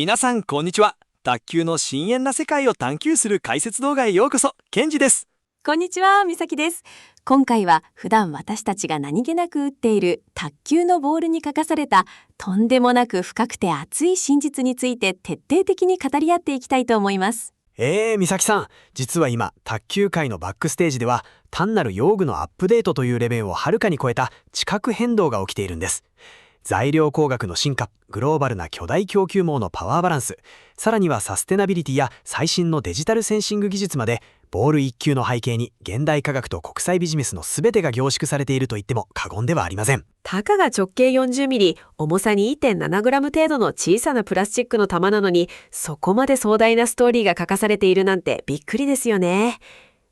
皆さんこんにちは。卓球の深遠な世界を探求する解説動画へようこそ。ケンジです。こんにちは、みさきです。今回は普段私たちが何気なく打っている卓球のボールに書かされたとんでもなく深くて熱い真実について徹底的に語り合っていきたいと思います。美咲さん、実は今、卓球界のバックステージでは、単なる用具のアップデートというレベルをはるかに超えた地殻変動が起きているんです。材料工学の進化、グローバルな巨大供給網のパワーバランス、さらにはサステナビリティや最新のデジタルセンシング技術まで、ボール一球の背景に現代科学と国際ビジネスの全てが凝縮されていると言っても過言ではありません。たかが直径40ミリ、重さ 2.7 グラム程度の小さなプラスチックの玉なのに、そこまで壮大なストーリーが書かされているなんてびっくりですよね。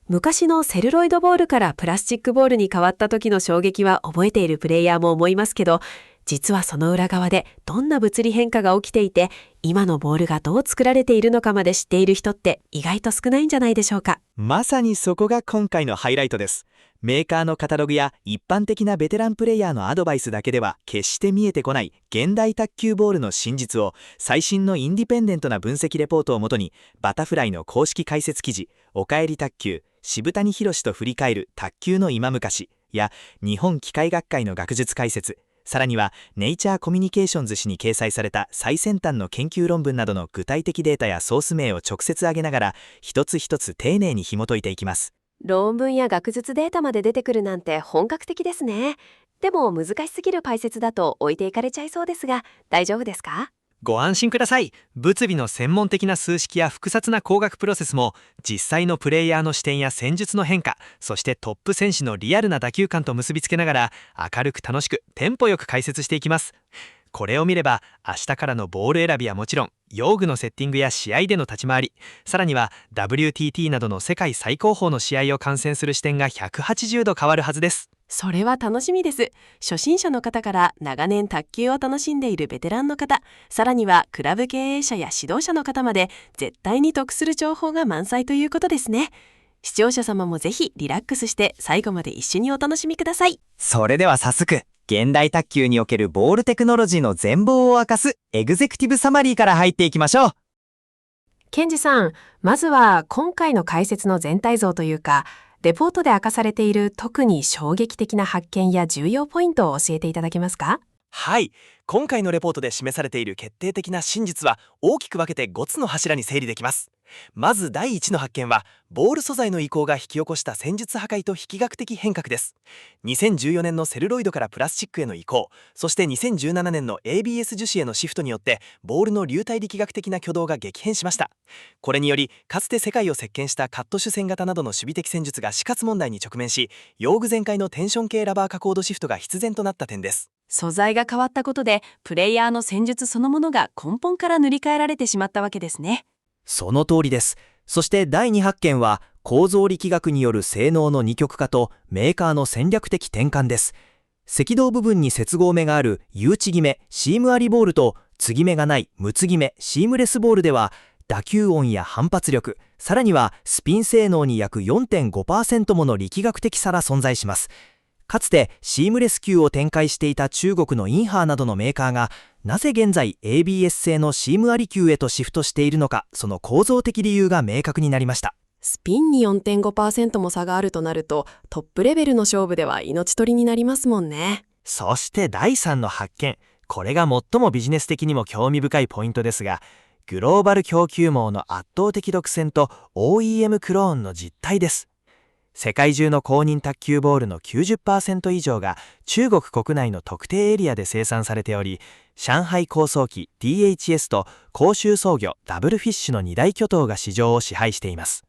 昔のセルロイドボールからプラスチックボールに変わった時の衝撃は覚えているプレイヤーも思いますけど、実はその裏側でどんな物理変化が起きていて、今のボールがどう作られているのかまで知っている人って意外と少ないんじゃないでしょうか。まさにそこが今回のハイライトです。メーカーのカタログや一般的なベテランプレイヤーのアドバイスだけでは決して見えてこない現代卓球ボールの真実を、最新のインディペンデントな分析レポートをもとに、バタフライの公式解説記事おかえり卓球渋谷博と振り返る卓球の今昔や日本機械学会の学術解説、さらにはネイチャーコミュニケーションズ誌に掲載された最先端の研究論文などの具体的データやソース名を直接挙げながら、一つ一つ丁寧に紐解いていきます。論文や学術データまで出てくるなんて本格的ですね。でも難しすぎる解説だと置いていかれちゃいそうですが、大丈夫ですか？ご安心ください。物理の専門的な数式や複雑な工学プロセスも、実際のプレイヤーの視点や戦術の変化、そしてトップ選手のリアルな打球感と結びつけながら、明るく楽しくテンポよく解説していきます。これを見れば、明日からのボール選びはもちろん、用具のセッティングや試合での立ち回り、さらには WTT などの世界最高峰の試合を観戦する視点が180度変わるはずです。それは楽しみです。初心者の方から長年卓球を楽しんでいるベテランの方、さらにはクラブ経営者や指導者の方まで、絶対に得する情報が満載ということですね。視聴者様もぜひリラックスして最後まで一緒にお楽しみください。それでは早速、現代卓球におけるボールテクノロジーの全貌を明かすエグゼクティブサマリーから入っていきましょう。ケンジさん、まずは今回の解説の全体像というか、レポートで明かされている特に衝撃的な発見や重要ポイントを教えていただけますか？はい、今回のレポートで示されている決定的な真実は大きく分けて5つの柱に整理できます。まず第1の発見は、ボール素材の移行が引き起こした戦術破壊と力学的変革です。2014年のセルロイドからプラスチックへの移行、そして2017年の ABS 樹脂へのシフトによって、ボールの流体力学的な挙動が激変しました。これにより、かつて世界を席巻したカット主戦型などの守備的戦術が死活問題に直面し、用具全開のテンション系ラバー加コードシフトが必然となった点です。素材が変わったことで、プレイヤーの戦術そのものが根本から塗り替えられてしまったわけですね。その通りです。そして第2発見は、構造力学による性能の二極化とメーカーの戦略的転換です。赤道部分に接合目がある U 値決めシームありボールと継ぎ目がない無継ぎ目シームレスボールでは、打球音や反発力、さらにはスピン性能に約 4.5% もの力学的差が存在します。かつてシームレス球を展開していた中国のインハーなどのメーカーが、なぜ現在 ABS 製のシームあり球へとシフトしているのか、その構造的理由が明確になりました。スピンに 4.5% も差があるとなると、トップレベルの勝負では命取りになりますもんね。そして第3の発見、これが最もビジネス的にも興味深いポイントですが、グローバル供給網の圧倒的独占と OEM クローンの実態です。世界中の公認卓球ボールの 90% 以上が中国国内の特定エリアで生産されており、上海高層機 DHS と広州創業ダブルフィッシュの2大巨頭が市場を支配しています。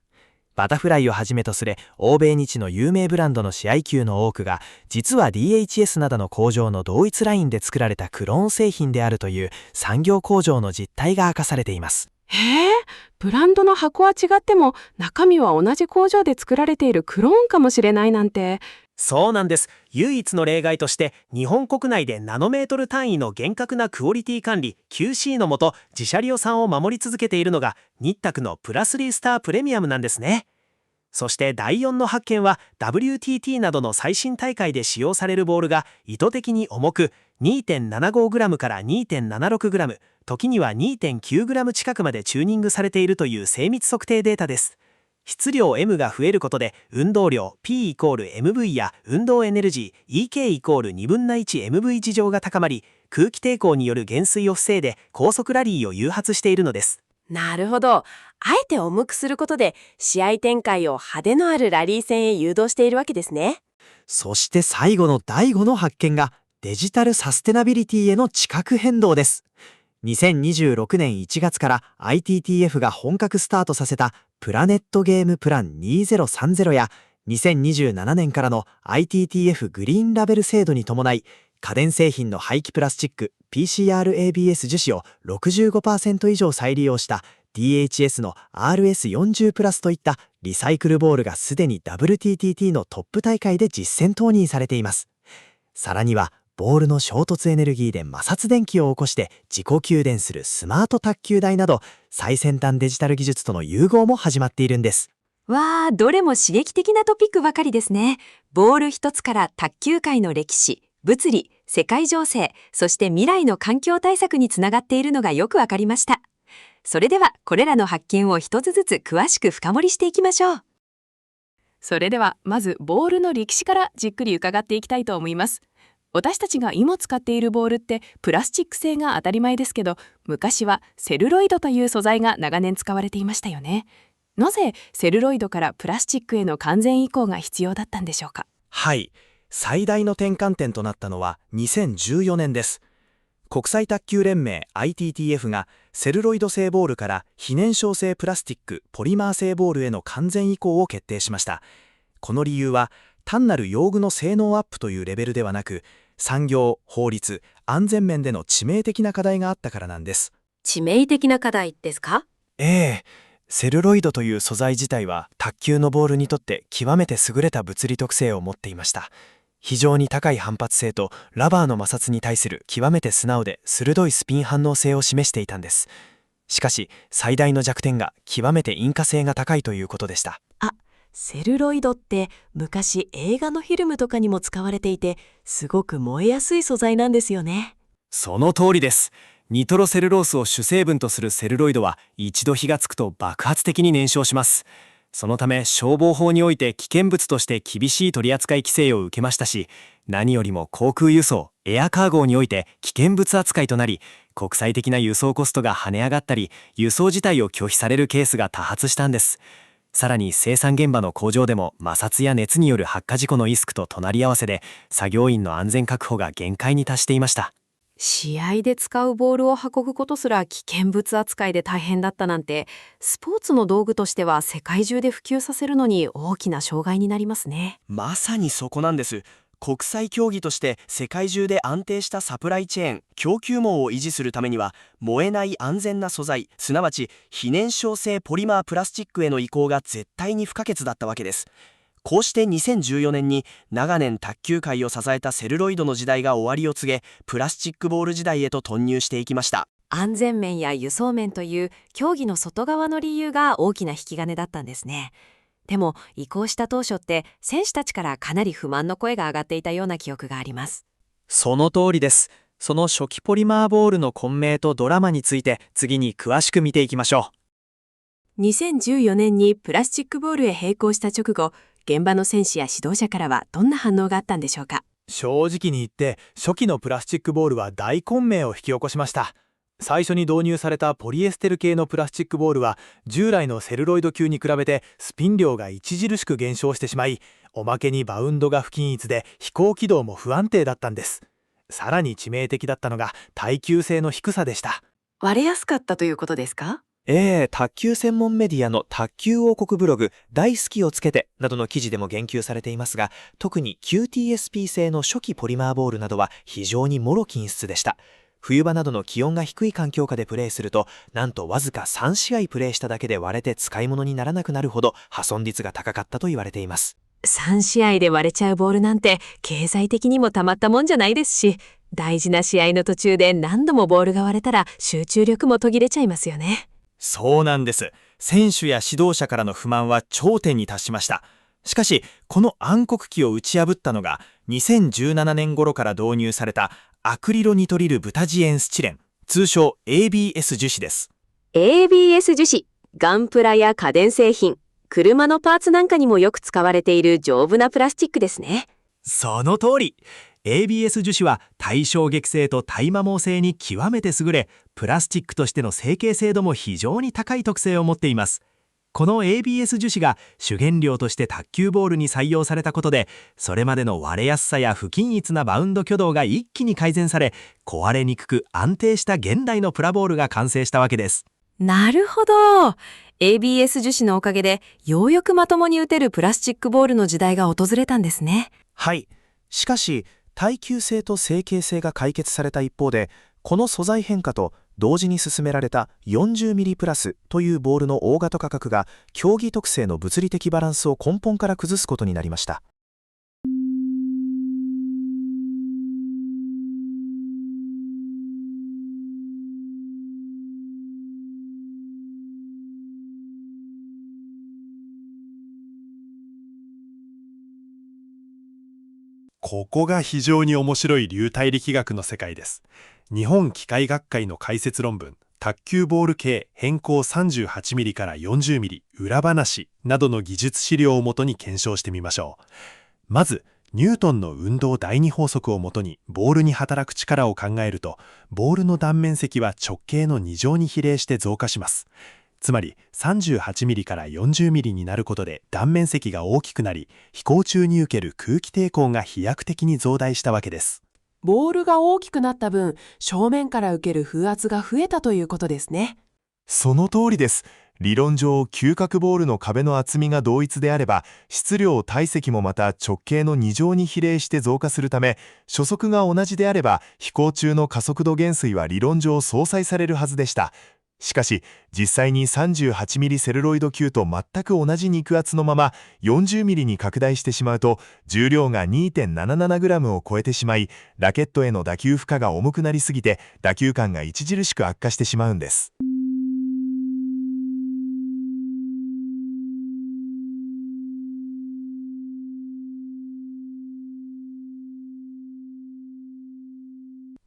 バタフライをはじめとする欧米日の有名ブランドの試合球の多くが、実は DHS などの工場の同一ラインで作られたクローン製品であるという産業工場の実態が明かされています。へえ、ブランドの箱は違っても中身は同じ工場で作られているクローンかもしれないなんて。そうなんです。唯一の例外として、日本国内でナノメートル単位の厳格なクオリティ管理 QC のもと自社量産を守り続けているのが日卓のプラスリースタープレミアムなんですね。そして第4の発見は WTT などの最新大会で使用されるボールが意図的に重く 2.75g から 2.76g、時には 2.9g 近くまでチューニングされているという精密測定データです。質量 M が増えることで運動量 P イコール MV や運動エネルギー EK イコール2分の 1MV 事情が高まり、空気抵抗による減衰を防いで高速ラリーを誘発しているのです。なるほど。あえて重くすることで試合展開を派手のあるラリー戦へ誘導しているわけですね。そして最後の第5の発見がデジタルサステナビリティへの地殻変動です。2026年1月から ITTF が本格スタートさせたプラネットゲームプラン2030や2027年からの ITTF グリーンラベル制度に伴い、家電製品の廃棄プラスチック PCRABS 樹脂を 65% 以上再利用した DHS の RS40 プラスといったリサイクルボールがすでに WTTT のトップ大会で実戦投入されています。さらにはボールの衝突エネルギーで摩擦電気を起こして自己給電するスマート卓球台など、最先端デジタル技術との融合も始まっているんです。わー、どれも刺激的なトピックばかりですね。ボール一つから卓球界の歴史、物理、世界情勢、そして未来の環境対策につながっているのがよくわかりました。それではこれらの発見を一つずつ詳しく深掘りしていきましょう。それではまずボールの歴史からじっくり伺っていきたいと思います。私たちが今使っているボールってプラスチック製が当たり前ですけど、昔はセルロイドという素材が長年使われていましたよね。なぜセルロイドからプラスチックへの完全移行が必要だったんでしょうか。はい、最大の転換点となったのは2014年です。国際卓球連盟 ITTF がセルロイド製ボールから非燃焼性プラスチックポリマー製ボールへの完全移行を決定しました。この理由は単なる用具の性能アップというレベルではなく、産業、法律、安全面での致命的な課題があったからなんです。致命的な課題ですか？セルロイドという素材自体は卓球のボールにとって極めて優れた物理特性を持っていました。非常に高い反発性とラバーの摩擦に対する極めて素直で鋭いスピン反応性を示していたんです。しかし最大の弱点が極めて引火性が高いということでした。セルロイドって昔映画のフィルムとかにも使われていて、すごく燃えやすい素材なんですよね。その通りです。ニトロセルロースを主成分とするセルロイドは一度火がつくと爆発的に燃焼します。そのため消防法において危険物として厳しい取り扱い規制を受けましたし、何よりも航空輸送、エアカーゴにおいて危険物扱いとなり、国際的な輸送コストが跳ね上がったり、輸送自体を拒否されるケースが多発したんです。さらに生産現場の工場でも摩擦や熱による発火事故のリスクと隣り合わせで、作業員の安全確保が限界に達していました。試合で使うボールを運ぶことすら危険物扱いで大変だったなんて、スポーツの道具としては世界中で普及させるのに大きな障害になりますね。まさにそこなんです。国際競技として世界中で安定したサプライチェーン、供給網を維持するためには、燃えない安全な素材、すなわち非燃焼性ポリマープラスチックへの移行が絶対に不可欠だったわけです。こうして2014年に長年卓球界を支えたセルロイドの時代が終わりを告げ、プラスチックボール時代へと突入していきました。安全面や輸送面という競技の外側の理由が大きな引き金だったんですね。でも移行した当初って選手たちからかなり不満の声が上がっていたような記憶があります。その通りです。その初期ポリマーボールの混迷とドラマについて次に詳しく見ていきましょう。2014年にプラスチックボールへ並行した直後、現場の選手や指導者からはどんな反応があったんでしょうか。正直に言って初期のプラスチックボールは大混迷を引き起こしました。最初に導入されたポリエステル系のプラスチックボールは従来のセルロイド級に比べてスピン量が著しく減少してしまい、おまけにバウンドが不均一で飛行軌道も不安定だったんです。さらに致命的だったのが耐久性の低さでした。割れやすかったということですか？卓球専門メディアの卓球王国ブログ大好きをつけてなどの記事でも言及されていますが、特に QTSP 製の初期ポリマーボールなどは非常に脆き品質でした。冬場などの気温が低い環境下でプレーすると、なんとわずか3試合プレーしただけで割れて使い物にならなくなるほど破損率が高かったと言われています。3試合で割れちゃうボールなんて経済的にもたまったもんじゃないですし、大事な試合の途中で何度もボールが割れたら集中力も途切れちゃいますよね。そうなんです。選手や指導者からの不満は頂点に達しました。しかし、この暗黒期を打ち破ったのが、2017年頃から導入されたアクリロニトリルブタジエンスチレン、通称 ABS 樹脂です。ABS 樹脂、ガンプラや家電製品、車のパーツなんかにもよく使われている丈夫なプラスチックですね。その通り。ABS 樹脂は耐衝撃性と耐摩耗性に極めて優れ、プラスチックとしての成形精度も非常に高い特性を持っています。この ABS 樹脂が主原料として卓球ボールに採用されたことで、それまでの割れやすさや不均一なバウンド挙動が一気に改善され、壊れにくく安定した現代のプラボールが完成したわけです。なるほど。ABS 樹脂のおかげで、ようやくまともに打てるプラスチックボールの時代が訪れたんですね。はい。しかし、耐久性と成形性が解決された一方で、この素材変化と同時に進められた 40mm プラスというボールの大型価格が競技特性の物理的バランスを根本から崩すことになりました。ここが非常に面白い流体力学の世界です。日本機械学会の解説論文、卓球ボール系変更 38mm から 40mm 裏話などの技術資料をもとに検証してみましょう。まず、ニュートンの運動第二法則をもとにボールに働く力を考えると、ボールの断面積は直径の2乗に比例して増加します。つまり 38mm から 40mm になることで断面積が大きくなり、飛行中に受ける空気抵抗が飛躍的に増大したわけです。ボールが大きくなった分、正面から受ける風圧が増えたということですね。その通りです。理論上、球角ボールの壁の厚みが同一であれば、質量体積もまた直径の2乗に比例して増加するため、初速が同じであれば、飛行中の加速度減衰は理論上相殺されるはずでした。しかし、実際に 38mm セルロイド球と全く同じ肉厚のまま 40mm に拡大してしまうと、重量が 2.77g を超えてしまい、ラケットへの打球負荷が重くなりすぎて、打球感が著しく悪化してしまうんです。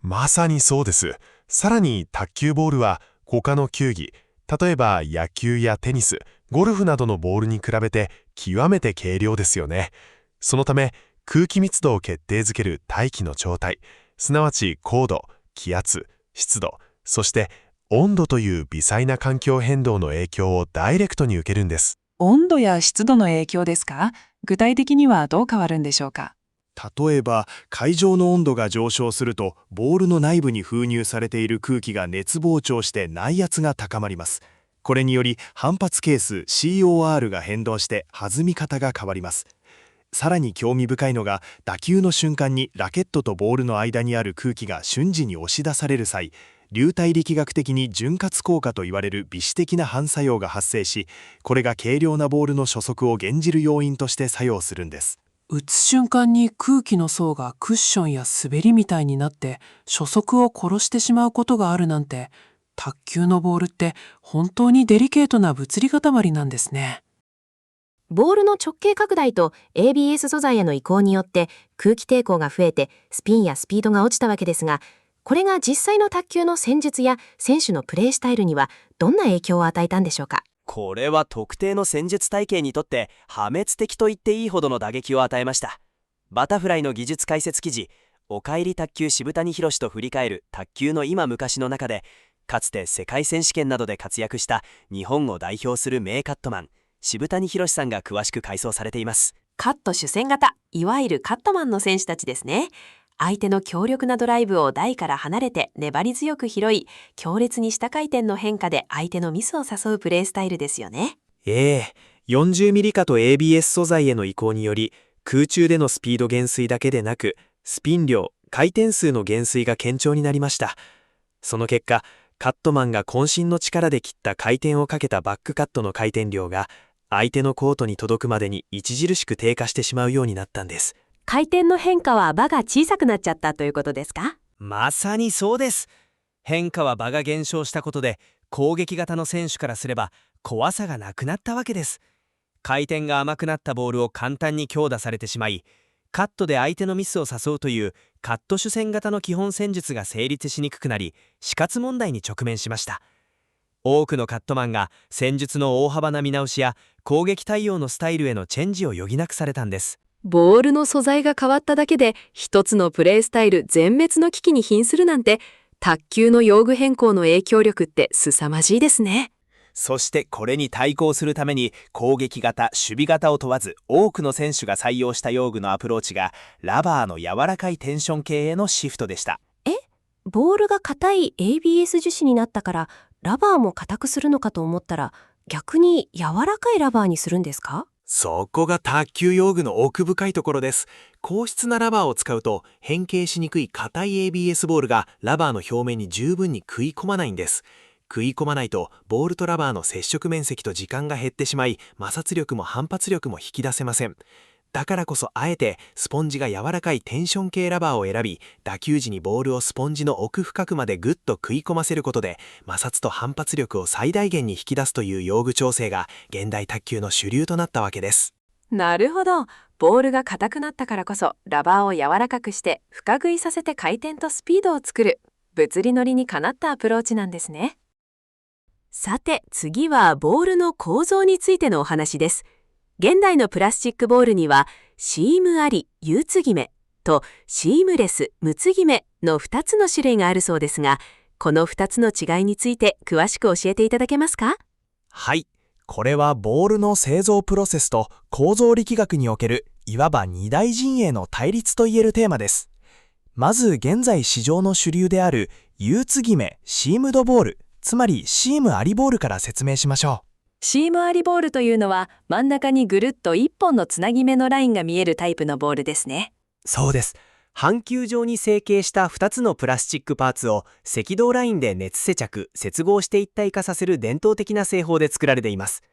まさにそうです。さらに卓球ボールは他の球技、例えば野球やテニス、ゴルフなどのボールに比べて極めて軽量ですよね。そのため空気密度を決定づける大気の状態、すなわち高度、気圧、湿度、そして温度という微細な環境変動の影響をダイレクトに受けるんです。温度や湿度の影響ですか？具体的にはどう変わるんでしょうか？例えば、会場の温度が上昇すると、ボールの内部に封入されている空気が熱膨張して内圧が高まります。これにより、反発係数 COR が変動して弾み方が変わります。さらに興味深いのが、打球の瞬間にラケットとボールの間にある空気が瞬時に押し出される際、流体力学的に潤滑効果といわれる微視的な反作用が発生し、これが軽量なボールの初速を減じる要因として作用するんです。打つ瞬間に空気の層がクッションや滑りみたいになって初速を殺してしまうことがあるなんて、卓球のボールって本当にデリケートな物理塊なんですね。ボールの直径拡大と ABS 素材への移行によって空気抵抗が増えてスピンやスピードが落ちたわけですが、これが実際の卓球の戦術や選手のプレースタイルにはどんな影響を与えたんでしょうか。これは特定の戦術体系にとって破滅的と言っていいほどの打撃を与えました。バタフライの技術解説記事「おかえり卓球渋谷宏と振り返る卓球の今昔」の中で、かつて世界選手権などで活躍した日本を代表する名カットマン渋谷宏さんが詳しく回想されています。カット主戦型、いわゆるカットマンの選手たちですね。相手の強力なドライブを台から離れて粘り強く拾い、強烈に下回転の変化で相手のミスを誘うプレースタイルですよね。40mm 化と ABS 素材への移行により、空中でのスピード減衰だけでなく、スピン量、回転数の減衰が堅調になりました。その結果、カットマンが渾身の力で切った回転をかけたバックカットの回転量が、相手のコートに届くまでに著しく低下してしまうようになったんです。回転の変化は場が小さくなっちゃったということですか？まさにそうです。変化は場が減少したことで、攻撃型の選手からすれば怖さがなくなったわけです。回転が甘くなったボールを簡単に強打されてしまい、カットで相手のミスを誘うというカット主戦型の基本戦術が成立しにくくなり、死活問題に直面しました。多くのカットマンが戦術の大幅な見直しや攻撃対応のスタイルへのチェンジを余儀なくされたんです。ボールの素材が変わっただけで一つのプレースタイル全滅の危機に瀕するなんて、卓球の用具変更の影響力って凄まじいですね。そしてこれに対抗するために攻撃型、守備型を問わず多くの選手が採用した用具のアプローチがラバーの柔らかいテンション系へのシフトでした。ボールが硬い ABS 樹脂になったからラバーも硬くするのかと思ったら、逆に柔らかいラバーにするんですか？そこが卓球用具の奥深いところです。硬質なラバーを使うと変形しにくい硬い ABS ボールがラバーの表面に十分に食い込まないんです。食い込まないとボールとラバーの接触面積と時間が減ってしまい、摩擦力も反発力も引き出せません。だからこそあえてスポンジが柔らかいテンション系ラバーを選び、打球時にボールをスポンジの奥深くまでぐっと食い込ませることで摩擦と反発力を最大限に引き出すという用具調整が現代卓球の主流となったわけです。なるほど。ボールが硬くなったからこそラバーを柔らかくして深食いさせて回転とスピードを作る、物理乗りにかなったアプローチなんですね。さて次はボールの構造についてのお話です。現代のプラスチックボールにはシームあり U 継ぎ目とシームレス無継ぎ目の2つの種類があるそうですが、この2つの違いについて詳しく教えていただけますか？はい、これはボールの製造プロセスと構造力学におけるいわば二大陣営の対立といえるテーマです。まず現在市場の主流である U 継ぎ目シームドボール、つまりシームありボールから説明しましょう。シームありボールというのは真ん中にぐるっと1本のつなぎ目のラインが見えるタイプのボールですね。そうです。半球状に成形した2つのプラスチックパーツを赤道ラインで熱接着、接合して一体化させる伝統的な製法で作られています。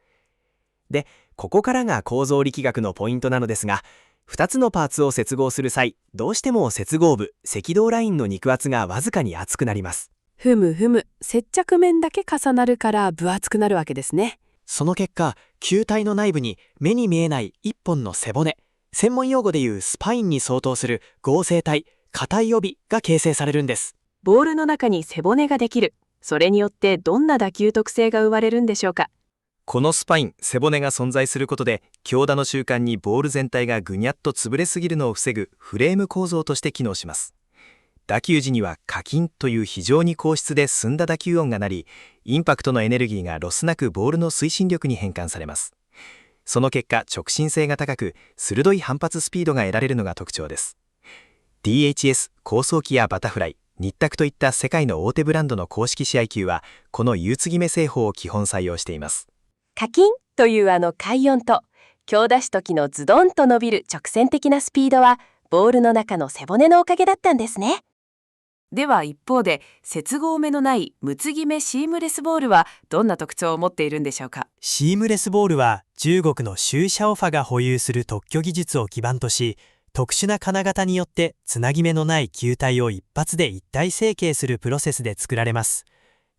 で、ここからが構造力学のポイントなのですが、2つのパーツを接合する際、どうしても接合部、赤道ラインの肉厚がわずかに厚くなります。ふむふむ、接着面だけ重なるから分厚くなるわけですね。その結果、球体の内部に目に見えない一本の背骨、専門用語でいうスパインに相当する合成体、硬い帯が形成されるんです。ボールの中に背骨ができる。それによってどんな打球特性が生まれるんでしょうか？このスパイン、背骨が存在することで、強打の瞬間にボール全体がぐにゃっと潰れすぎるのを防ぐフレーム構造として機能します。打球時にはカキンという非常に硬質で澄んだ打球音が鳴り、インパクトのエネルギーがロスなくボールの推進力に変換されます。その結果、直進性が高く、鋭い反発スピードが得られるのが特徴です。DHS、高速機やバタフライ、日卓といった世界の大手ブランドの公式試合球は、この U 継ぎ目製法を基本採用しています。カキンという快音と、強打す時のズドンと伸びる直線的なスピードは、ボールの中の背骨のおかげだったんですね。では一方で、接合目のない無継ぎ目シームレスボールはどんな特徴を持っているんでしょうか？シームレスボールは中国のシュウ・シャオファが保有する特許技術を基盤とし、特殊な金型によってつなぎ目のない球体を一発で一体成形するプロセスで作られます。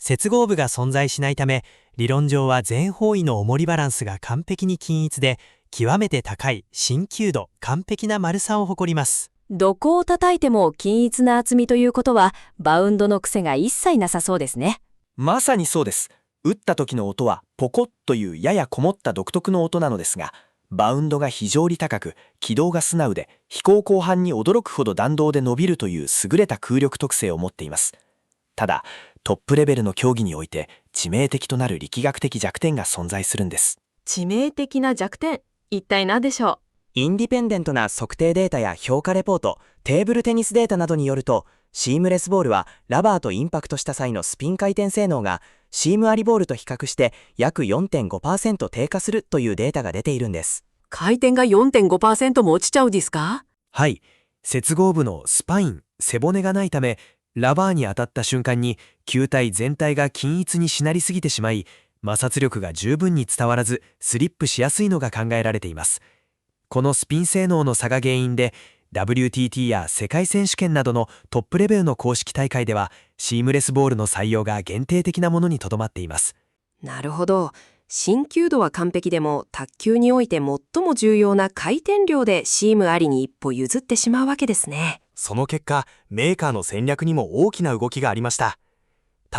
接合部が存在しないため、理論上は全方位の重りバランスが完璧に均一で、極めて高い伸球度、完璧な丸さを誇ります。どこを叩いても均一な厚みということは、バウンドの癖が一切なさそうですね。まさにそうです。打った時の音はポコッというややこもった独特の音なのですが、バウンドが非常に高く、軌道が素直で、飛行後半に驚くほど弾道で伸びるという優れた空力特性を持っています。ただ、トップレベルの競技において致命的となる力学的弱点が存在するんです。致命的な弱点、一体何でしょう？インディペンデントな測定データや評価レポート、テーブルテニスデータなどによると、シームレスボールはラバーとインパクトした際のスピン回転性能がシームありボールと比較して約 4.5% 低下するというデータが出ているんです。回転が 4.5% も落ちちゃうですか？はい。接合部のスパイン、背骨がないため、ラバーに当たった瞬間に球体全体が均一にしなりすぎてしまい、摩擦力が十分に伝わらずスリップしやすいのが考えられています。このスピン性能の差が原因で、WTT や世界選手権などのトップレベルの公式大会では、シームレスボールの採用が限定的なものにとどまっています。なるほど。新球度は完璧でも卓球において最も重要な回転量でシームありに一歩譲ってしまうわけですね。その結果、メーカーの戦略にも大きな動きがありました。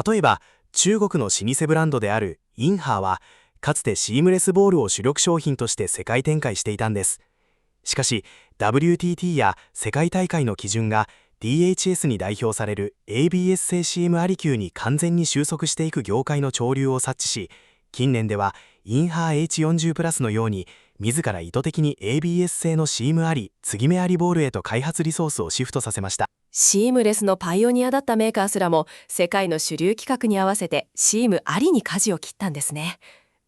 例えば、中国の老舗ブランドであるインハーは、かつてシームレスボールを主力商品として世界展開していたんです。しかし、WTT や世界大会の基準が DHS に代表される ABS 製シームあり球に完全に収束していく業界の潮流を察知し、近年ではインハー H40 プラスのように自ら意図的に ABS 製のシームあり、継ぎ目ありボールへと開発リソースをシフトさせました。シームレスのパイオニアだったメーカーすらも世界の主流規格に合わせてシームありに舵を切ったんですね。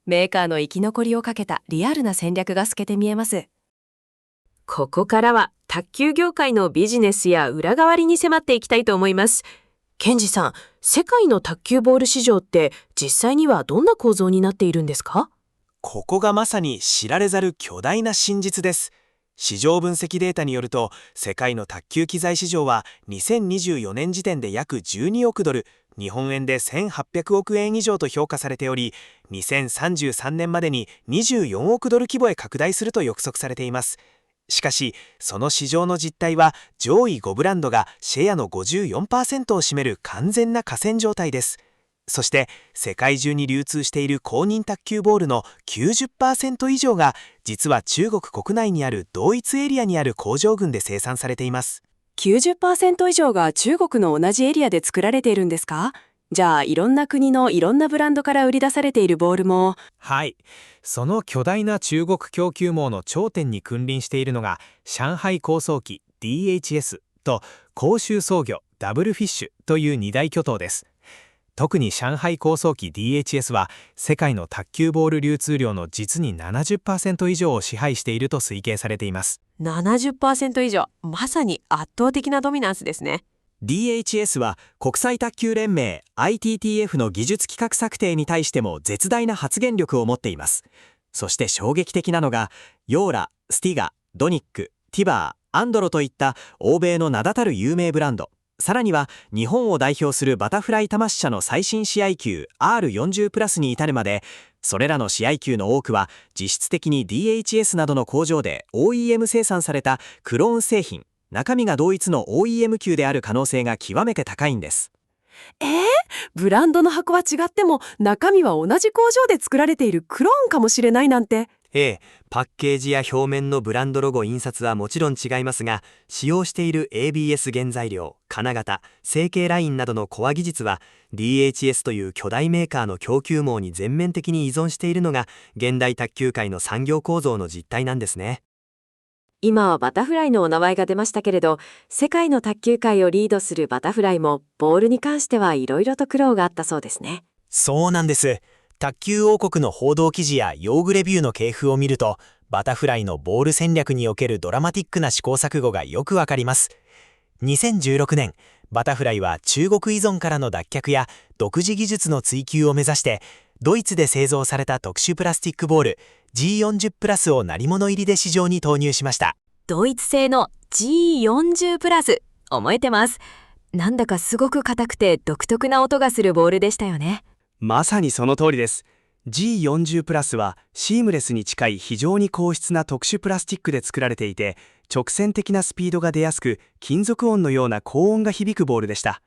メーカーの生き残りをかけたリアルな戦略が透けて見えます。ここからは卓球業界のビジネスや裏側に迫っていきたいと思います。ケンジさん、世界の卓球ボール市場って実際にはどんな構造になっているんですか？ここがまさに知られざる巨大な真実です。市場分析データによると、世界の卓球機材市場は2024年時点で約12億ドル、日本円で1800億円以上と評価されており、2033年までに24億ドル規模へ拡大すると予測されています。しかし、その市場の実態は上位5ブランドがシェアの 54% を占める完全な寡占状態です。そして世界中に流通している公認卓球ボールの 90% 以上が実は中国国内にある同一エリアにある工場群で生産されています。 90% 以上が中国の同じエリアで作られているんですか？じゃあいろんな国のいろんなブランドから売り出されているボールも。はい。その巨大な中国供給網の頂点に君臨しているのが上海高層機 DHS と広州創業ダブルフィッシュという二大巨頭です。特に上海高層機 DHS は世界の卓球ボール流通量の実に 70% 以上を支配していると推計されています。 70% 以上、まさに圧倒的なドミナンスですね。DHS は国際卓球連盟 ITTF の技術企画策定に対しても絶大な発言力を持っています。そして衝撃的なのが、ヨーラ、スティガ、ドニック、ティバー、アンドロといった欧米の名だたる有名ブランド、さらには日本を代表するバタフライ玉支社の最新試合球 R40 プラスに至るまで、それらの試合球の多くは実質的に DHS などの工場で OEM 生産されたクローン製品、中身が同一の OEM 球である可能性が極めて高いんです。ブランドの箱は違っても中身は同じ工場で作られているクローンかもしれないなんて。パッケージや表面のブランドロゴ印刷はもちろん違いますが、使用している ABS 原材料、金型、成形ラインなどのコア技術は DHS という巨大メーカーの供給網に全面的に依存しているのが現代卓球界の産業構造の実態なんですね。今はバタフライのお名前が出ましたけれど、世界の卓球界をリードするバタフライもボールに関してはいろいろと苦労があったそうですね。そうなんです。卓球王国の報道記事や用具レビューの系譜を見ると、バタフライのボール戦略におけるドラマティックな試行錯誤がよくわかります。2016年、バタフライは中国依存からの脱却や独自技術の追求を目指して、ドイツで製造された特殊プラスチックボール G40 プラスを鳴り物入りで市場に投入しました。ドイツ製の G40 プラス、覚えてます。なんだかすごく硬くて独特な音がするボールでしたよね。まさにその通りです。 G40 プラスはシームレスに近い非常に硬質な特殊プラスチックで作られていて、直線的なスピードが出やすく、金属音のような高音が響くボールでした。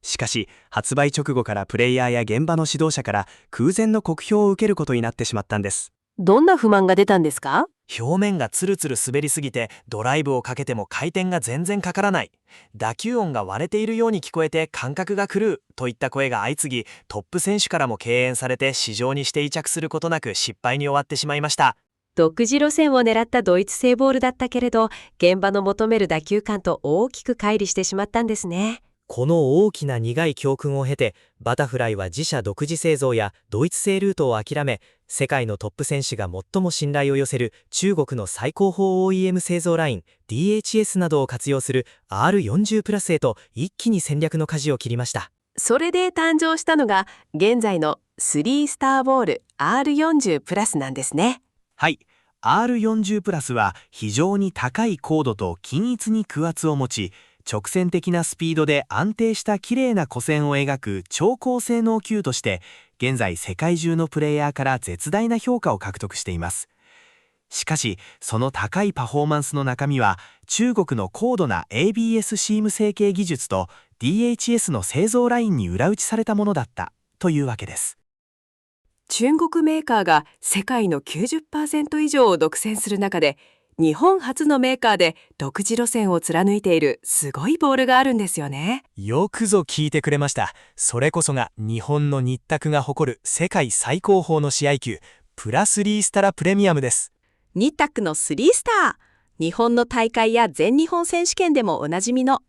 しかし発売直後からプレイヤーや現場の指導者から空前の酷評を受けることになってしまったんです。どんな不満が出たんですか？表面がツルツル滑りすぎてドライブをかけても回転が全然かからない、打球音が割れているように聞こえて感覚が狂うといった声が相次ぎ、トップ選手からも敬遠されて市場にして癒着することなく失敗に終わってしまいました。独自路線を狙ったドイツ製ボールだったけれど、現場の求める打球感と大きく乖離してしまったんですね。この大きな苦い教訓を経て、バタフライは自社独自製造やドイツ製ルートを諦め、世界のトップ選手が最も信頼を寄せる中国の最高峰 OEM 製造ライン DHS などを活用する R40 プラスへと一気に戦略の舵を切りました。それで誕生したのが現在の3スターボール R40 プラスなんですね。はい、R40 プラスは非常に高い高度と均一に空圧を持ち、直線的なスピードで安定した綺麗な弧線を描く超高性能球として、現在世界中のプレイヤーから絶大な評価を獲得しています。しかし、その高いパフォーマンスの中身は、中国の高度な ABS シーム成形技術と DHS の製造ラインに裏打ちされたものだったというわけです。中国メーカーが世界の 90% 以上を独占する中で、日本初のメーカーで独自路線を貫いているすごいボールがあるんですよね。よくぞ聞いてくれました。それこそが日本の日卓が誇る世界最高峰の試合球、プラ3スタラプレミアムです。日卓の3スター。日本の大会や全日本選手権でもおなじみの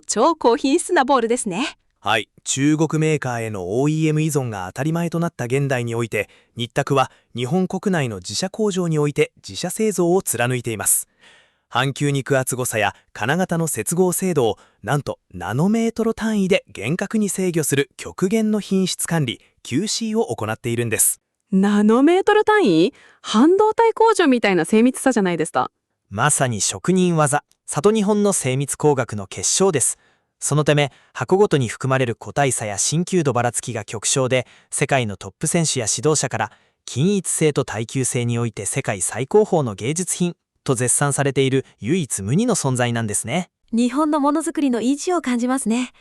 超高品質なボールですね。はい、中国メーカーへの OEM 依存が当たり前となった現代において、日卓は日本国内の自社工場において自社製造を貫いています。半球肉厚誤差や金型の接合精度をなんとナノメートル単位で厳格に制御する極限の品質管理 QC を行っているんです。ナノメートル単位？半導体工場みたいな精密さじゃないですか。まさに職人技、里日本の精密工学の結晶です。そのため、箱ごとに含まれる個体差や伸級度ばらつきが極小で、世界のトップ選手や指導者から、均一性と耐久性において世界最高峰の芸術品と絶賛されている唯一無二の存在なんですね。日本のものづくりの意地を感じますね。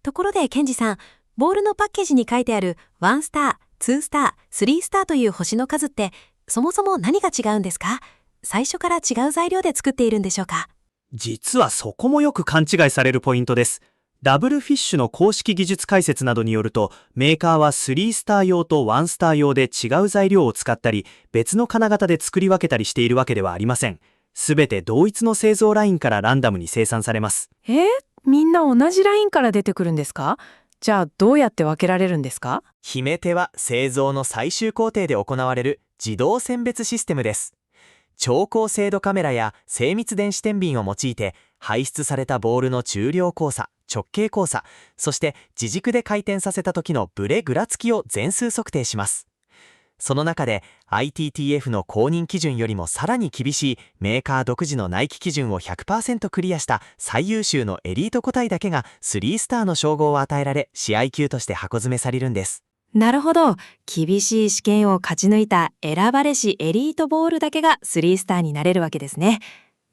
ところで、ケンジさん、ボールのパッケージに書いてある1スター、2スター、3スターという星の数って、そもそも何が違うんですか？最初から違う材料で作っているんでしょうか？実はそこもよく勘違いされるポイントです。ダブルフィッシュの公式技術解説などによると、メーカーは3スター用と1スター用で違う材料を使ったり、別の金型で作り分けたりしているわけではありません。すべて同一の製造ラインからランダムに生産されます。みんな同じラインから出てくるんですか？じゃあどうやって分けられるんですか？決め手は製造の最終工程で行われる自動選別システムです。超高精度カメラや精密電子天秤を用いて、排出されたボールの重量交差、直径交差、そして自軸で回転させた時のブレぐらつきを全数測定します。その中で ITTF の公認基準よりもさらに厳しいメーカー独自の内規基準を 100% クリアした最優秀のエリート個体だけが3スターの称号を与えられ、試合球として箱詰めされるんです。なるほど。厳しい試験を勝ち抜いた選ばれしエリートボールだけが3スターになれるわけですね。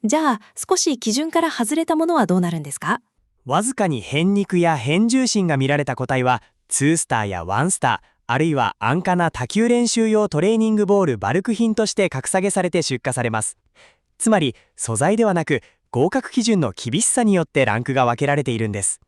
じゃあ、少し基準から外れたものはどうなるんですか？わずかに変肉や変重心が見られた個体は、2スターや1スター、あるいは安価な多球練習用トレーニングボールバルク品として格下げされて出荷されます。つまり、素材ではなく、合格基準の厳しさによってランクが分けられているんです。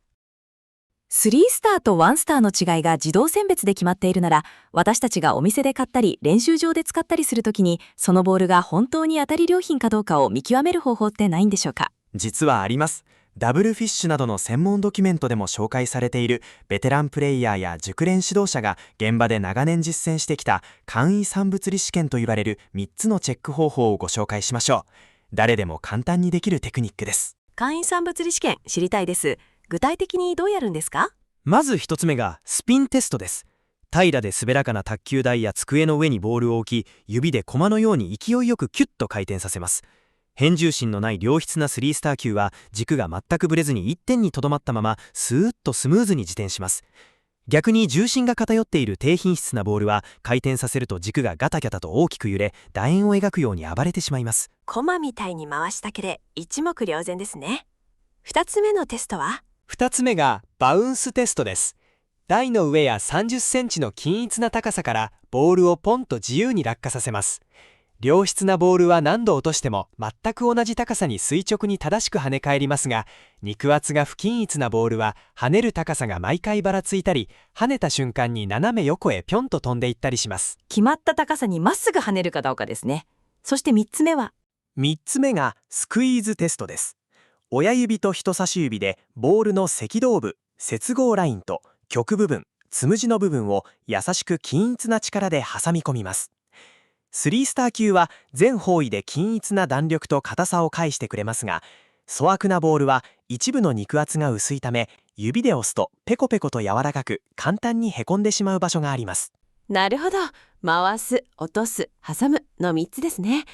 3スターと1スターの違いが自動選別で決まっているなら、私たちがお店で買ったり練習場で使ったりするときに、そのボールが本当に当たり良品かどうかを見極める方法ってないんでしょうか？実はあります。ダブルフィッシュなどの専門ドキュメントでも紹介されているベテランプレイヤーや熟練指導者が現場で長年実践してきた簡易産物理試験といわれる3つのチェック方法をご紹介しましょう。誰でも簡単にできるテクニックです。簡易産物理試験知りたいです。具体的にどうやるんですか？まず一つ目がスピンテストです。平らで滑らかな卓球台や机の上にボールを置き、指で駒のように勢いよくキュッと回転させます。変重心のない良質な3スター球は軸が全くぶれずに1点にとどまったままスーッとスムーズに自転します。逆に重心が偏っている低品質なボールは回転させると軸がガタガタと大きく揺れ、楕円を描くように暴れてしまいます。駒みたいに回すだけで一目瞭然ですね。2つ目のテストは2つ目がバウンステストです。台の上や30センチの均一な高さからボールをポンと自由に落下させます。良質なボールは何度落としても全く同じ高さに垂直に正しく跳ね返りますが、肉厚が不均一なボールは跳ねる高さが毎回ばらついたり、跳ねた瞬間に斜め横へぴょんと飛んでいったりします。決まった高さにまっすぐ跳ねるかどうかですね。そして3つ目は3つ目がスクイーズテストです。親指と人差し指でボールの赤道部、接合ラインと極部分、つむじの部分を優しく均一な力で挟み込みます。3スター球は全方位で均一な弾力と硬さを返してくれますが、粗悪なボールは一部の肉厚が薄いため、指で押すとペコペコと柔らかく簡単にへこんでしまう場所があります。なるほど。回す、落とす、挟むの3つですね。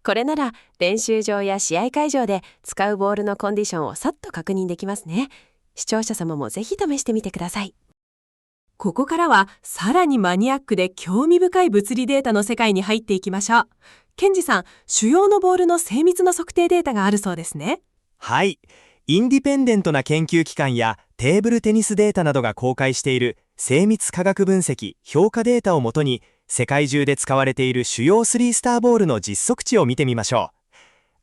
これなら練習場や試合会場で使うボールのコンディションをさっと確認できますね。視聴者様もぜひ試してみてください。ここからはさらにマニアックで興味深い物理データの世界に入っていきましょう。ケンジさん、主要のボールの精密な測定データがあるそうですね。はい。インディペンデントな研究機関やテーブルテニスデータなどが公開している精密科学分析・評価データをもとに、世界中で使われている主要3スターボールの実測値を見てみましょ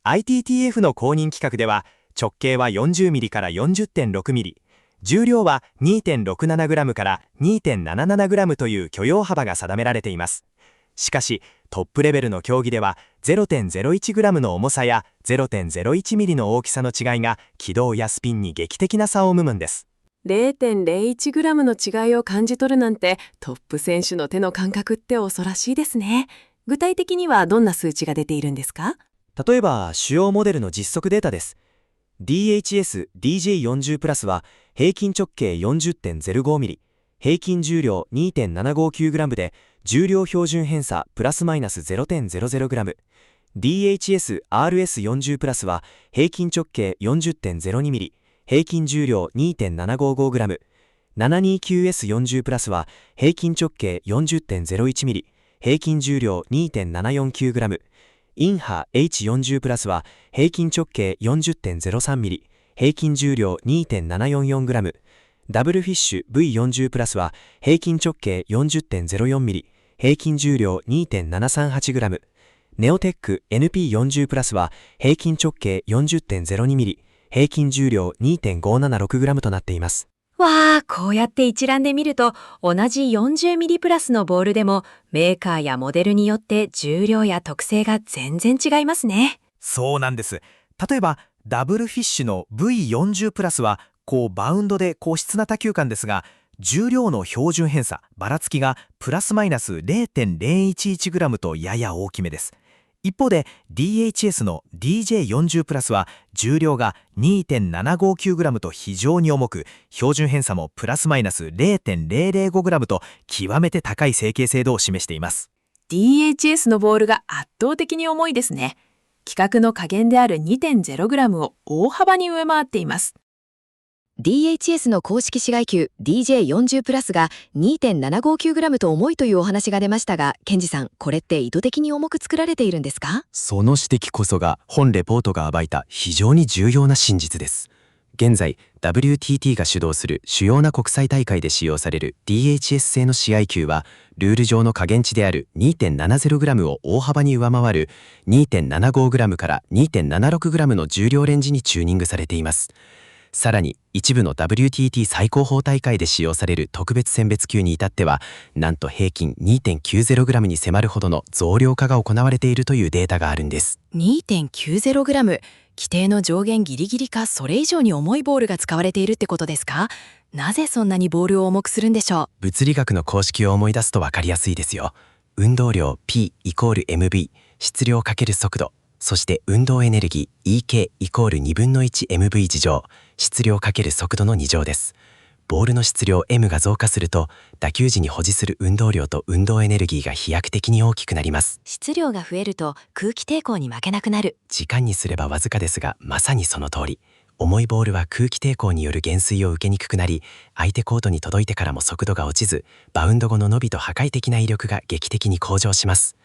う。ITTF の公認規格では、直径は 40mm から 40.6mm、重量は 2.67g から 2.77g という許容幅が定められています。しかし、トップレベルの競技では 0.01g の重さや 0.01mm の大きさの違いが軌道やスピンに劇的な差を生むんです。0.01g の違いを感じ取るなんて、トップ選手の手の感覚って恐ろしいですね。具体的にはどんな数値が出ているんですか？例えば、主要モデルの実測データです。DHS DJ40 プラスは平均直径 40.05mm、平均重量 2.759g で、重量標準偏差プラスマイナス 0.00g。DHS RS40 プラスは平均直径 40.02mm、平均重量 2.755g。729S40 プラスは平均直径 40.01mm、平均重量 2.749g。インハ H40 プラスは平均直径 40.03mm、平均重量 2.744g。ダブルフィッシュ V40 プラスは平均直径 40.04mm、平均重量 2.738g。ネオテック NP40 プラスは平均直径 40.02mm、平均重量 2.576g となっています。わあ、こうやって一覧で見ると、同じ 40mm プラスのボールでもメーカーやモデルによって重量や特性が全然違いますね。そうなんです。例えば、ダブルフィッシュの V40 プラスはバウンドで質な多球感ですが、重量の標準偏差ばらつきがプラスマイナス 0.011g とやや大きめです。一方で DHS の DJ40 プラスは重量が 2.759g と非常に重く、標準偏差もプラスマイナス 0.005g と極めて高い成形精度を示しています。 DHS のボールが圧倒的に重いですね。規格の下限である 2.0g を大幅に上回っています。DHS の公式市外級 DJ40 プラスが 2.759g と重いというお話が出ましたが、ケンジさん、これって意図的に重く作られているんですか？その指摘こそが本レポートが暴いた非常に重要な真実です。現在 WTT が主導する主要な国際大会で使用される DHS 製の試合球は、ルール上の下限値である 2.70g を大幅に上回る 2.75g から 2.76g の重量レンジにチューニングされています。さらに一部の WTT 最高峰大会で使用される特別選別級に至っては、なんと平均 2.90g に迫るほどの増量化が行われているというデータがあるんです。 2.90g、 規定の上限ギリギリかそれ以上に重いボールが使われているってことですか？なぜそんなにボールを重くするんでしょう？物理学の公式を思い出すと分かりやすいですよ。運動量 P イコール MV、 質量×速度、そして運動エネルギー EK イコール2分の 1MV 次乗、質量×速度の2乗です。ボールの質量 M が増加すると、打球時に保持する運動量と運動エネルギーが飛躍的に大きくなります。質量が増えると空気抵抗に負けなくなる。時間にすればわずかですが、まさにその通り。重いボールは空気抵抗による減衰を受けにくくなり、相手コートに届いてからも速度が落ちず、バウンド後の伸びと破壊的な威力が劇的に向上します。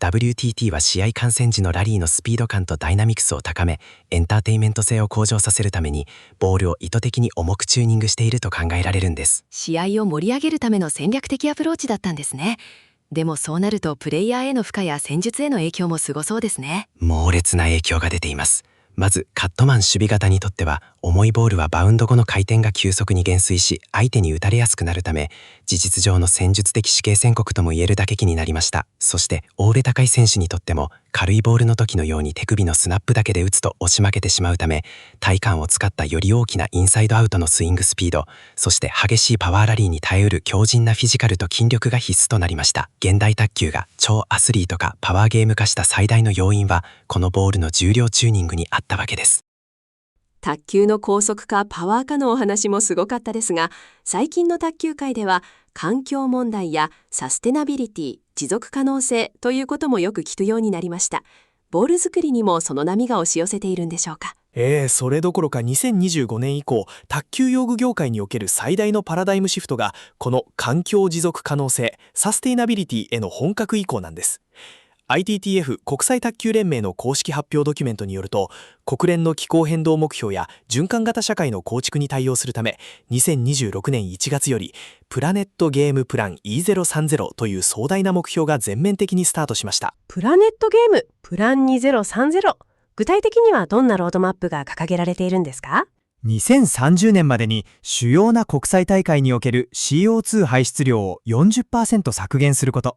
WTT は試合観戦時のラリーのスピード感とダイナミクスを高め、エンターテインメント性を向上させるために、ボールを意図的に重くチューニングしていると考えられるんです。試合を盛り上げるための戦略的アプローチだったんですね。でもそうなるとプレイヤーへの負荷や戦術への影響もすごそうですね。猛烈な影響が出ています。まずカットマン守備型にとっては、重いボールはバウンド後の回転が急速に減衰し、相手に打たれやすくなるため、事実上の戦術的死刑宣告ともいえる打撃になりました。そして大腕高い選手にとっても、軽いボールの時のように手首のスナップだけで打つと押し負けてしまうため、体幹を使ったより大きなインサイドアウトのスイングスピード、そして激しいパワーラリーに耐えうる強靭なフィジカルと筋力が必須となりました。現代卓球が超アスリート化、パワーゲーム化した最大の要因は、このボールの重量チューニングにあったわけです。卓球の高速化、パワー化のお話もすごかったですが、最近の卓球界では環境問題やサステナビリティ、持続可能性ということもよく聞くようになりました。ボール作りにもその波が押し寄せているんでしょうか。それどころか2025年以降、卓球用具業界における最大のパラダイムシフトが、この環境持続可能性、サステイナビリティへの本格移行なんです。ITTF 国際卓球連盟の公式発表ドキュメントによると、国連の気候変動目標や循環型社会の構築に対応するため、2026年1月よりプラネットゲームプラン E030 という壮大な目標が全面的にスタートしました。プラネットゲームプラン2030、具体的にはどんなロードマップが掲げられているんですか？2030年までに主要な国際大会における CO2 排出量を 40% 削減すること、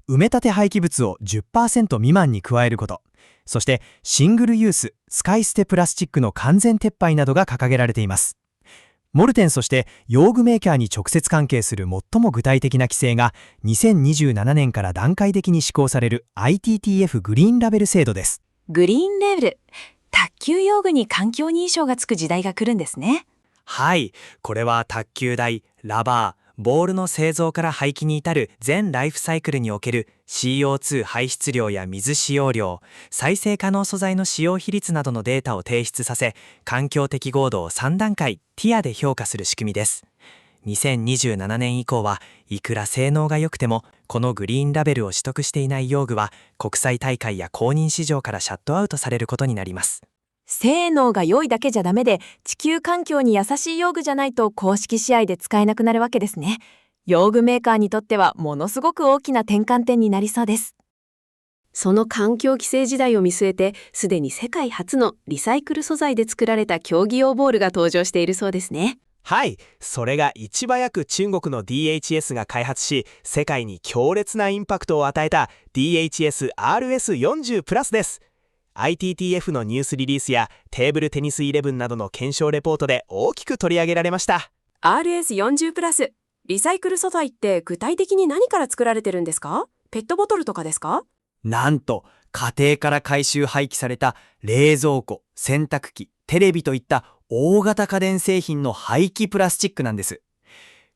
埋め立て廃棄物を 10% 未満に加えること、そしてシングルユース、使い捨てプラスチックの完全撤廃などが掲げられています。モルテン、そして用具メーカーに直接関係する最も具体的な規制が2027年から段階的に施行される ITTF グリーンラベル制度です。グリーンレベル。卓球用具に環境認証がつく時代が来るんですね。はい、これは卓球台、ラバー、ボールの製造から廃棄に至る全ライフサイクルにおける CO2 排出量や水使用量、再生可能素材の使用比率などのデータを提出させ、環境適合度を3段階ティアで評価する仕組みです。2027年以降はいくら性能が良くても、このグリーンラベルを取得していない用具は国際大会や公認市場からシャットアウトされることになります。性能が良いだけじゃダメで、地球環境に優しい用具じゃないと公式試合で使えなくなるわけですね。用具メーカーにとってはものすごく大きな転換点になりそうです。その環境規制時代を見据えて、すでに世界初のリサイクル素材で作られた競技用ボールが登場しているそうですね。はい、それがいち早く中国の DHS が開発し、世界に強烈なインパクトを与えた DHS-RS40 プラスです。ITTF のニュースリリースやテーブルテニス11などの検証レポートで大きく取り上げられました。 RS40 プラス、リサイクル素材って具体的に何から作られてるんですか？ペットボトルとかですか？なんと家庭から回収廃棄された冷蔵庫、洗濯機、テレビといった大型家電製品の廃棄プラスチックなんです。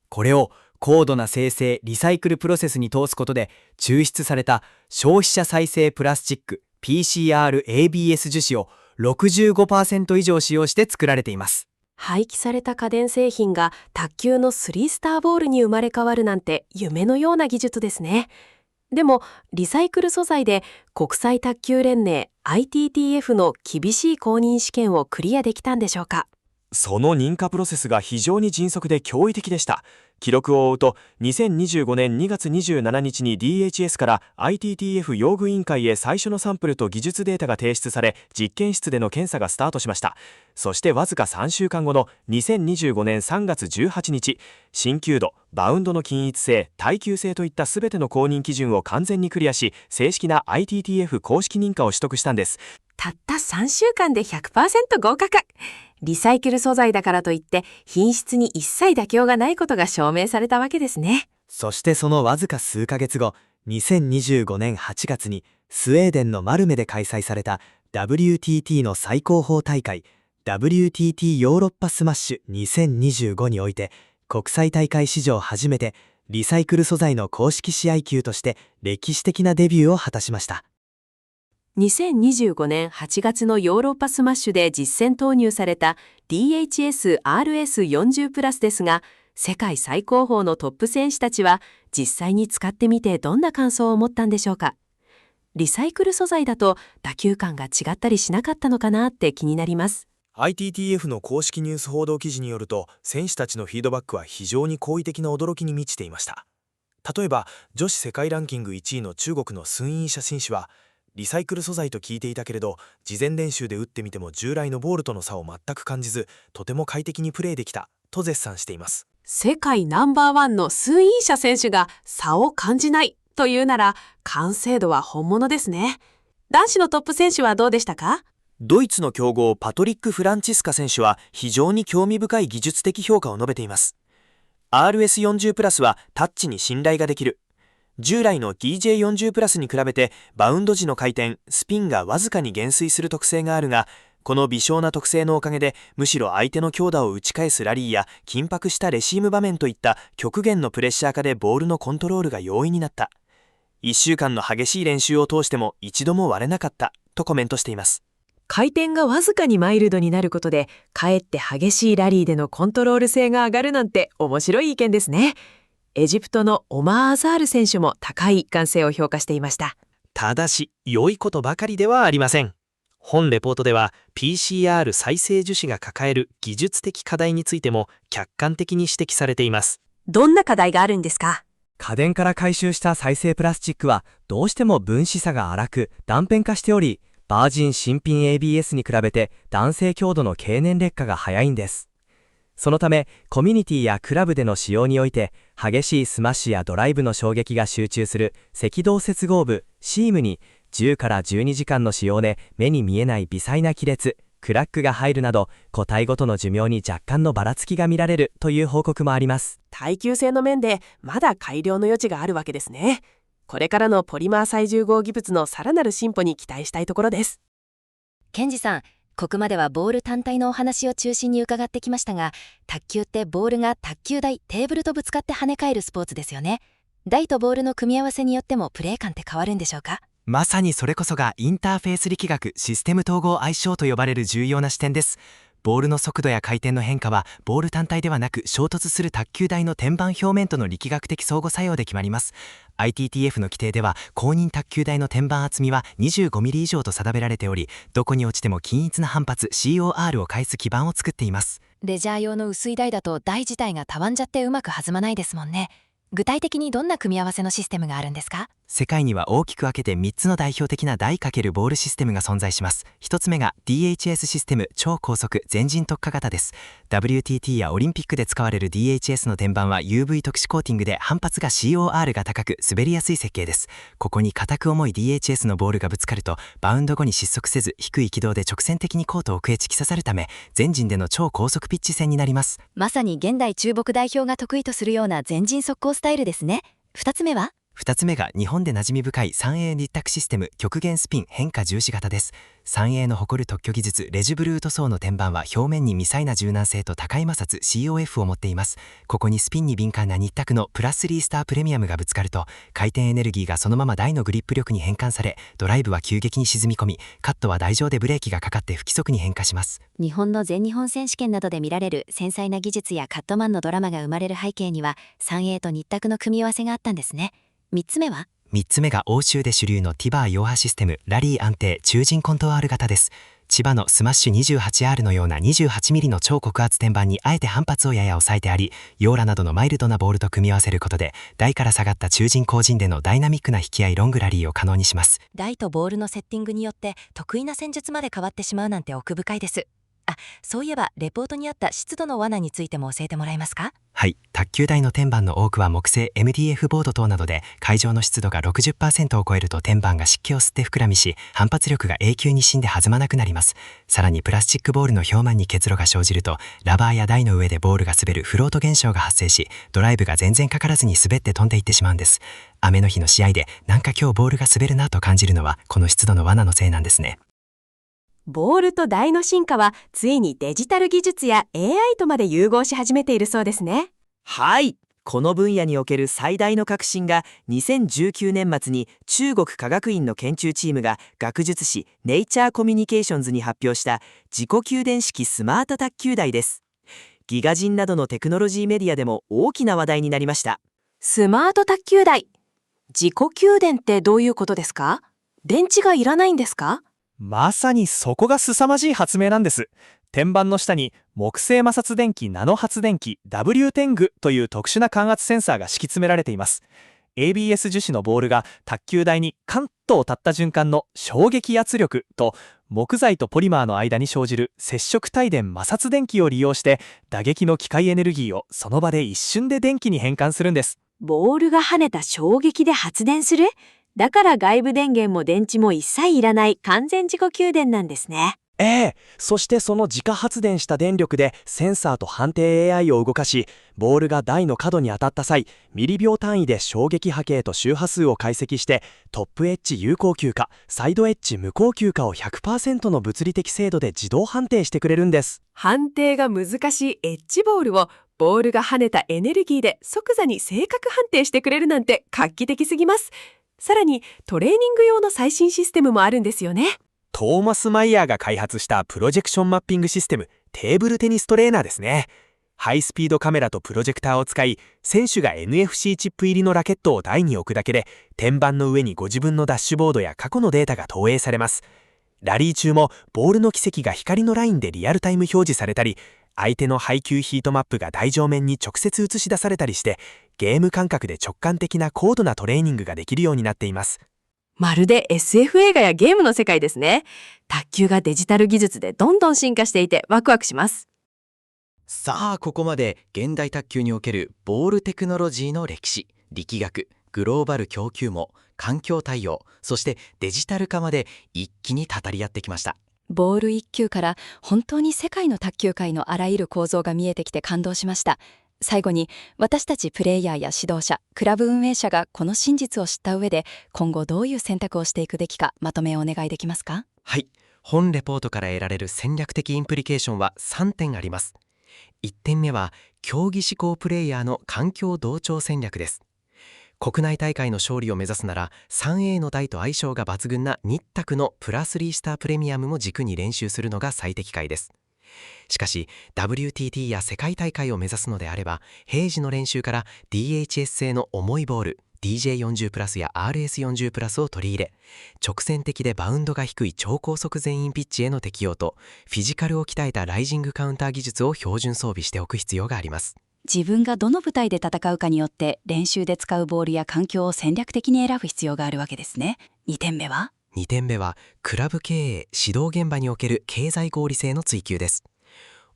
これを高度な生成リサイクルプロセスに通すことで、抽出された消費者再生プラスチック PCR-ABS 樹脂を 65% 以上使用して作られています。廃棄された家電製品が卓球の3スターボールに生まれ変わるなんて夢のような技術ですね。でもリサイクル素材で国際卓球連盟 ITTF の厳しい公認試験をクリアできたんでしょうか？その認可プロセスが非常に迅速で驚異的でした。記録を追うと、2025年2月27日に DHS から ITTF 用具委員会へ最初のサンプルと技術データが提出され、実験室での検査がスタートしました。そしてわずか3週間後の2025年3月18日、新球度、バウンドの均一性、耐久性といった全ての公認基準を完全にクリアし、正式な ITTF 公式認可を取得したんです。たった3週間で 100% 合格。リサイクル素材だからといって品質に一切妥協がないことが証明されたわけですね。そしてそのわずか数ヶ月後、2025年8月にスウェーデンのマルメで開催された WTT の最高峰大会 WTT ヨーロッパスマッシュ2025において、国際大会史上初めてリサイクル素材の公式試合球として歴史的なデビューを果たしました。2025年8月のヨーロッパスマッシュで実戦投入された DHS-RS40 プラスですが、世界最高峰のトップ選手たちは実際に使ってみてどんな感想を持ったんでしょうか。リサイクル素材だと打球感が違ったりしなかったのかなって気になります。ITTF の公式ニュース報道記事によると、選手たちのフィードバックは非常に好意的な驚きに満ちていました。例えば女子世界ランキング1位の中国のスン・イーシャ選手は、リサイクル素材と聞いていたけれど、事前練習で打ってみても従来のボールとの差を全く感じず、とても快適にプレーできたと絶賛しています。世界ナンバーワンのスン・イーシャ選手が差を感じないというなら、完成度は本物ですね。男子のトップ選手はどうでしたか？ドイツの強豪パトリック・フランチスカ選手は非常に興味深い技術的評価を述べています。 RS40 プラスはタッチに信頼ができる。従来の DJ40 プラスに比べてバウンド時の回転、スピンがわずかに減衰する特性があるが、この微小な特性のおかげでむしろ相手の強打を打ち返すラリーや緊迫したレシーブ場面といった極限のプレッシャー下でボールのコントロールが容易になった。1週間の激しい練習を通しても一度も割れなかったとコメントしています。回転がわずかにマイルドになることで、かえって激しいラリーでのコントロール性が上がるなんて面白い意見ですね。エジプトのオマー・アザール選手も高い一貫性を評価していました。ただし、良いことばかりではありません。本レポートでは PCR 再生樹脂が抱える技術的課題についても客観的に指摘されています。どんな課題があるんですか？家電から回収した再生プラスチックはどうしても分子差が荒く断片化しており、バージン新品 ABS に比べて弾性強度の経年劣化が早いんです。そのためコミュニティやクラブでの使用において激しいスマッシュやドライブの衝撃が集中する赤道接合部シームに10から12時間の使用で目に見えない微細な亀裂、クラックが入るなど個体ごとの寿命に若干のばらつきが見られるという報告もあります。耐久性の面でまだ改良の余地があるわけですね。これからのポリマー再重合技術のさらなる進歩に期待したいところです。ケンジさん、ここまではボール単体のお話を中心に伺ってきましたが、卓球ってボールが卓球台、テーブルとぶつかって跳ね返るスポーツですよね。台とボールの組み合わせによってもプレー感って変わるんでしょうか？まさにそれこそがインターフェース力学システム統合相性と呼ばれる重要な視点です。ボールの速度や回転の変化はボール単体ではなく衝突する卓球台の天板表面との力学的相互作用で決まります。 ITTF の規定では公認卓球台の天板厚みは 25mm 以上と定められており、どこに落ちても均一な反発 COR を返す基板を作っています。レジャー用の薄い台だと台自体がたわんじゃってうまく弾まないですもんね。具体的にどんな組み合わせのシステムがあるんですか？世界には大きく分けて3つの代表的な台×ボールシステムが存在します。1つ目が DHS システム超高速全人特化型です。 WTT やオリンピックで使われる DHS の天板は UV 特殊コーティングで反発が COR が高く滑りやすい設計です。ここに硬く重い DHS のボールがぶつかるとバウンド後に失速せず低い軌道で直線的にコート奥へ突き刺さるため全人での超高速ピッチ戦になります。まさに現代中国代表が得意とするような全人速攻スタイルですね。2つ目は2つ目が日本で馴染み深い 3A 立卓システム極限スピン変化重視型です。 3A の誇る特許技術レジブルート層の天板は表面に微細な柔軟性と高い摩擦 COF を持っています。ここにスピンに敏感な立卓のプラス3スタープレミアムがぶつかると回転エネルギーがそのまま台のグリップ力に変換され、ドライブは急激に沈み込み、カットは台上でブレーキがかかって不規則に変化します。日本の全日本選手権などで見られる繊細な技術やカットマンのドラマが生まれる背景には 3A と立卓の組み合わせがあったんですね。3つ目は3つ目が欧州で主流のティバーヨーハシステムラリー安定中陣コントワール型です。千葉のスマッシュ 28R のような 28mm の超極厚天板にあえて反発をやや抑えてあり、ヨーラなどのマイルドなボールと組み合わせることで台から下がった中陣後陣でのダイナミックな引き合いロングラリーを可能にします。台とボールのセッティングによって得意な戦術まで変わってしまうなんて奥深いです。そういえばレポートにあった湿度の罠についても教えてもらえますか？はい、卓球台の天板の多くは木製 MDF ボード等などで会場の湿度が 60% を超えると天板が湿気を吸って膨らみし反発力が永久に死んで弾まなくなります。さらにプラスチックボールの表面に結露が生じるとラバーや台の上でボールが滑るフロート現象が発生し、ドライブが全然かからずに滑って飛んでいってしまうんです。雨の日の試合でなんか今日ボールが滑るなと感じるのはこの湿度の罠のせいなんですね。ボールと台の進化はついにデジタル技術や AI とまで融合し始めているそうですね。はい、この分野における最大の革新が2019年末に中国科学院の研究チームが学術誌ネイチャーコミュニケーションズに発表した自己給電式スマート卓球台です。ギガ人などのテクノロジーメディアでも大きな話題になりました。スマート卓球台、自己給電ってどういうことですか？電池がいらないんですか？まさにそこが凄まじい発明なんです。天板の下に木製摩擦電気ナノ発電機 W10 具という特殊な感圧センサーが敷き詰められています。 ABS 樹脂のボールが卓球台にカンと立った瞬間の衝撃圧力と木材とポリマーの間に生じる接触帯電摩擦電気を利用して打撃の機械エネルギーをその場で一瞬で電気に変換するんです。ボールが跳ねた衝撃で発電する？だから外部電源も電池も一切いらない完全自己給電なんですね。そしてその自家発電した電力でセンサーと判定 AI を動かし、ボールが台の角に当たった際、ミリ秒単位で衝撃波形と周波数を解析して、トップエッジ有効球か、サイドエッジ無効球かを 100% の物理的精度で自動判定してくれるんです。判定が難しいエッジボールをボールが跳ねたエネルギーで即座に正確判定してくれるなんて画期的すぎます。さらにトレーニング用の最新システムもあるんですよね。トーマス・マイヤーが開発したプロジェクションマッピングシステム、テーブルテニストレーナーですね。ハイスピードカメラとプロジェクターを使い、選手が NFC チップ入りのラケットを台に置くだけで、天板の上にご自分のダッシュボードや過去のデータが投影されます。ラリー中もボールの軌跡が光のラインでリアルタイム表示されたり、相手の配球ヒートマップが台上面に直接映し出されたりして、ゲーム感覚で直感的な高度なトレーニングができるようになっています。まるで SF 映画やゲームの世界ですね。卓球がデジタル技術でどんどん進化していてワクワクします。さあ、ここまで現代卓球におけるボールテクノロジーの歴史、力学、グローバル供給網、環境対応、そしてデジタル化まで一気に語り合ってきました。ボール1球から本当に世界の卓球界のあらゆる構造が見えてきて感動しました。最後に、私たちプレイヤーや指導者、クラブ運営者がこの真実を知った上で今後どういう選択をしていくべきか、まとめをお願いできますか？はい、本レポートから得られる戦略的インプリケーションは3点あります。1点目は競技志向プレイヤーの環境同調戦略です。国内大会の勝利を目指すなら 3A の台と相性が抜群な日卓のプラ3スタープレミアムも軸に練習するのが最適解です。しかし WTT や世界大会を目指すのであれば、平時の練習から DHS 製の重いボール DJ40 プラスや RS40 プラスを取り入れ、直線的でバウンドが低い超高速全員ピッチへの適用と、フィジカルを鍛えたライジングカウンター技術を標準装備しておく必要があります。自分がどの舞台で戦うかによって練習で使うボールや環境を戦略的に選ぶ必要があるわけですね。2点目は2点目はクラブ経営・指導現場における経済合理性の追求です。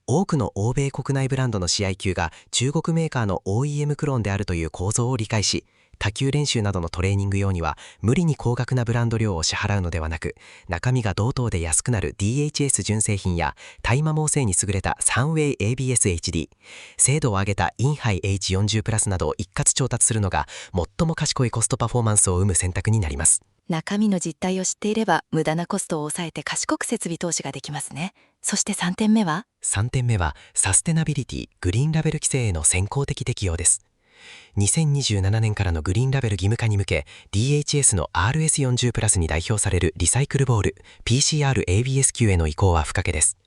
多くの欧米国内ブランドの試合球が中国メーカーの OEM クローンであるという構造を理解し、卓球練習などのトレーニング用には無理に高額なブランド料を支払うのではなく、中身が同等で安くなる DHS 純正品や耐摩耗性に優れた 3way ABS-HD、 精度を上げたインハイ H40 プラスなどを一括調達するのが最も賢いコストパフォーマンスを生む選択になります。中身の実態を知っていれば無駄なコストを抑えて賢く設備投資ができますね。そして3点目は3点目はサステナビリティ・グリーンラベル規制への先行的適用です。2027年からのグリーンラベル義務化に向け、 DHS の RS40 プラスに代表されるリサイクルボール PCR-ABS 級への移行は不可欠です。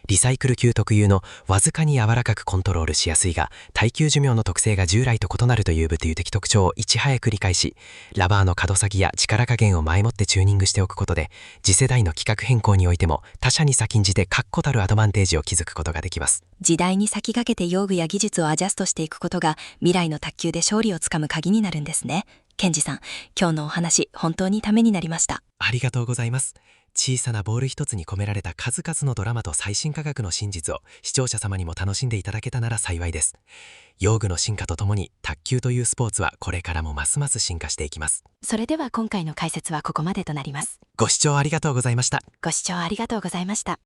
リサイクル級特有のわずかに柔らかくコントロールしやすいが耐久寿命の特性が従来と異なるという物理的特徴をいち早く理解し、ラバーの角先や力加減を前もってチューニングしておくことで、次世代の規格変更においても他社に先んじて確固たるアドバンテージを築くことができます。時代に先駆けて用具や技術をアジャストしていくことが未来の卓球で勝利をつかむ鍵になるんですね。ケンジさん、今日のお話本当にためになりました。ありがとうございます。小さなボール一つに込められた数々のドラマと最新科学の真実を視聴者様にも楽しんでいただけたなら幸いです。用具の進化とともに卓球というスポーツはこれからもますます進化していきます。それでは今回の解説はここまでとなります。ご視聴ありがとうございました。ご視聴ありがとうございました。